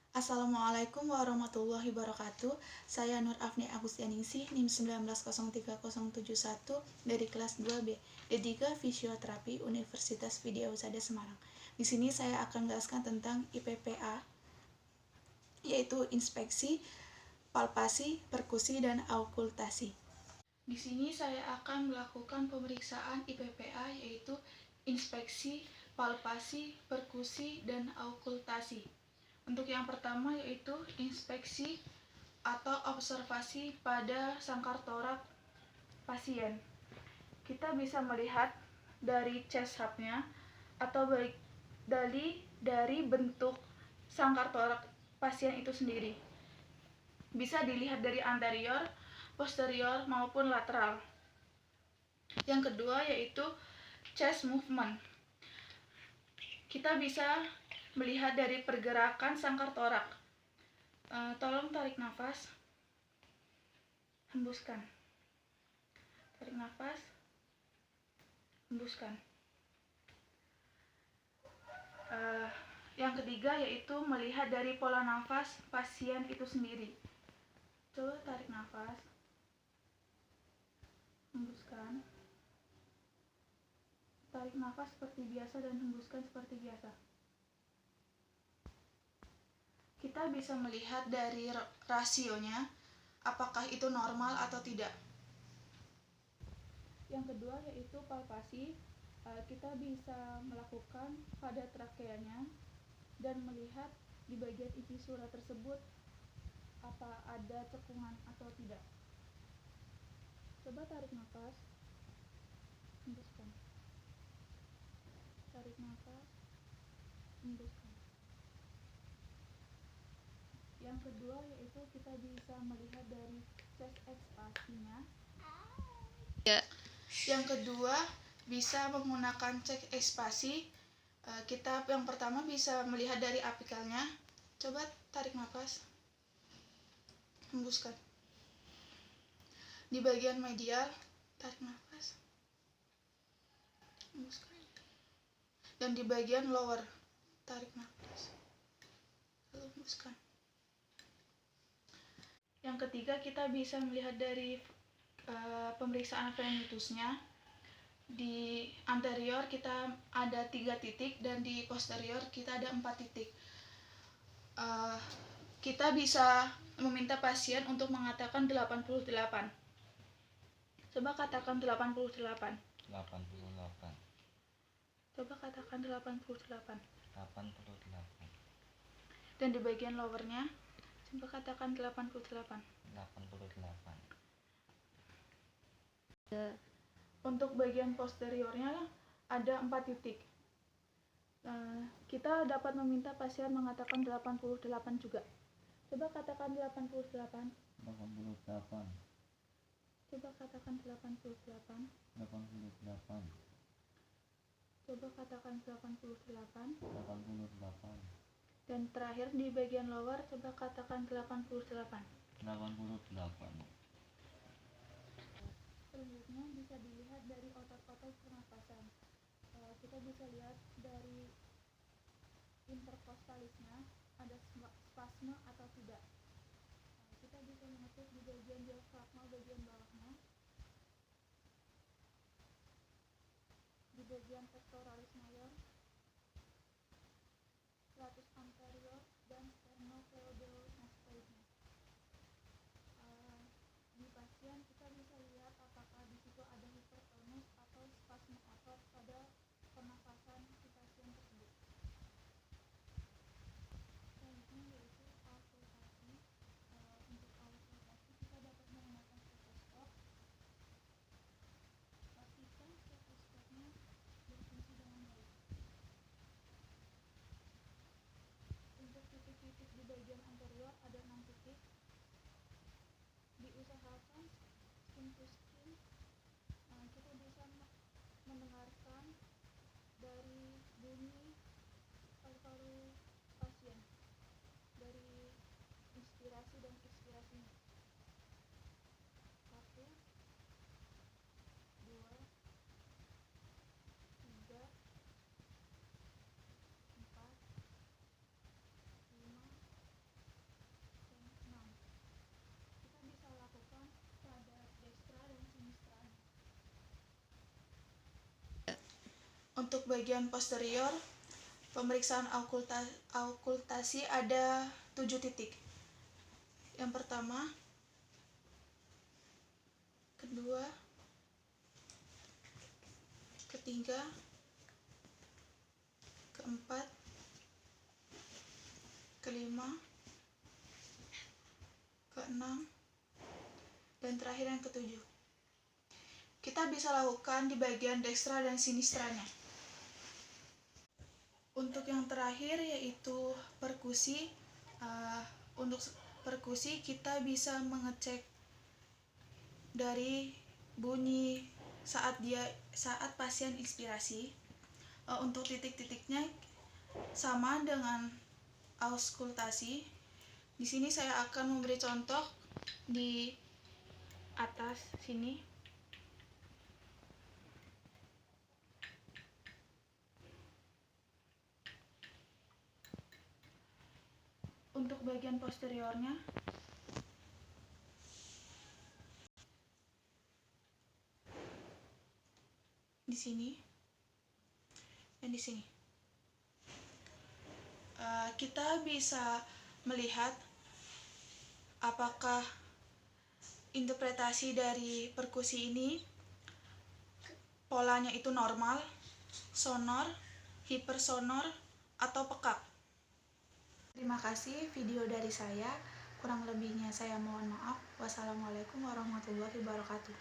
Assalamualaikum warahmatullahi wabarakatuh. Saya Nur Afni Agustianingsih, NIM 1903071 dari kelas 2B, D3 Fisioterapi Universitas Vidya Husada Semarang. Di sini saya akan menjelaskan tentang IPPA, yaitu inspeksi, palpasi, perkusi, dan aukultasi. Di sini saya akan melakukan pemeriksaan IPPA, yaitu inspeksi, palpasi, perkusi, dan aukultasi. Untuk yang pertama yaitu inspeksi atau observasi pada sangkar torak pasien. Kita bisa melihat dari chest hub-nya atau baik dari bentuk sangkar torak pasien itu sendiri. Bisa dilihat dari anterior, posterior maupun lateral. Yang kedua yaitu chest movement. Kita bisa melihat dari pergerakan sangkar torak. Tolong tarik nafas, hembuskan. Tarik nafas, hembuskan. Yang ketiga yaitu melihat dari pola nafas pasien itu sendiri. Coba tarik nafas, hembuskan. Tarik nafas seperti biasa dan hembuskan seperti biasa. Kita bisa melihat dari rasionya, apakah itu normal atau tidak. Yang kedua yaitu palpasi. Kita bisa melakukan pada trakeanya dan melihat di bagian isi surat tersebut apa ada cekungan atau tidak. Coba tarik nafas, hembuskan. Tarik nafas, hembuskan. Yang kedua yaitu kita bisa melihat dari chest ekspasinya. Yang kedua bisa menggunakan cek ekspasi. Kita yang pertama bisa melihat dari apikalnya. Coba tarik nafas, hembuskan. Di bagian medial, tarik nafas, hembuskan. Dan di bagian lower, tarik nafas, lalu hembuskan. Yang ketiga kita bisa melihat dari pemeriksaan venitusnya. Di anterior kita ada 3 titik dan di posterior kita ada 4 titik. Kita bisa meminta pasien untuk mengatakan 88. Coba katakan 88. 88. Coba katakan 88. 88. Dan di bagian lowernya, coba katakan 88. 88. Untuk bagian posteriornya ada 4 titik. Kita dapat meminta pasien mengatakan 88 juga. Coba katakan 88. 88. Coba katakan 88. 88. Coba katakan 88. 88. Dan terakhir di bagian lower, coba katakan 88. 88. Selanjutnya bisa dilihat dari otot-otot pernapasan. Kita bisa lihat dari interkostalisnya ada spasme atau tidak. Kita bisa mengetuk di bagian diafragma bagian bawahnya, di bagian pectoralis major, flatus anterior, dan sternocleidomastoidnya. Di pasien kita bisa lihat apakah di situ ada hipertonus atau spasme otot pada pernapasan si pasien tersebut. Selanjutnya yaitu aukultasi. Untuk aukultasi kita dapat menggunakan stetoskop. Pastikan stetoskopnya berfungsi dengan baik. Untuk titik-titik di bagian anterior ada 6 titik. Diusahakan skin to skin. Kita bisa mendengarkan dari bunyi paru-paru pasien, dari inspirasi dan ekspirasinya. 1, 2, 3, 4, 5, Untuk bagian posterior, pemeriksaan okultasi ada 7 titik. Yang pertama, kedua, ketiga, keempat, kelima, keenam, dan terakhir yang ketujuh. Kita bisa lakukan di bagian dekstra dan sinistranya. Untuk yang terakhir yaitu perkusi. Untuk perkusi kita bisa mengecek dari bunyi saat pasien inspirasi. Untuk titik-titiknya sama dengan auskultasi. Di sini saya akan memberi contoh di atas sini. Untuk bagian posteriornya, di sini dan di sini, kita bisa melihat apakah interpretasi dari perkusi ini polanya itu normal, sonor, hipersonor, atau pekak. Terima kasih video dari saya. Kurang lebihnya saya mohon maaf. Wassalamualaikum warahmatullahi wabarakatuh.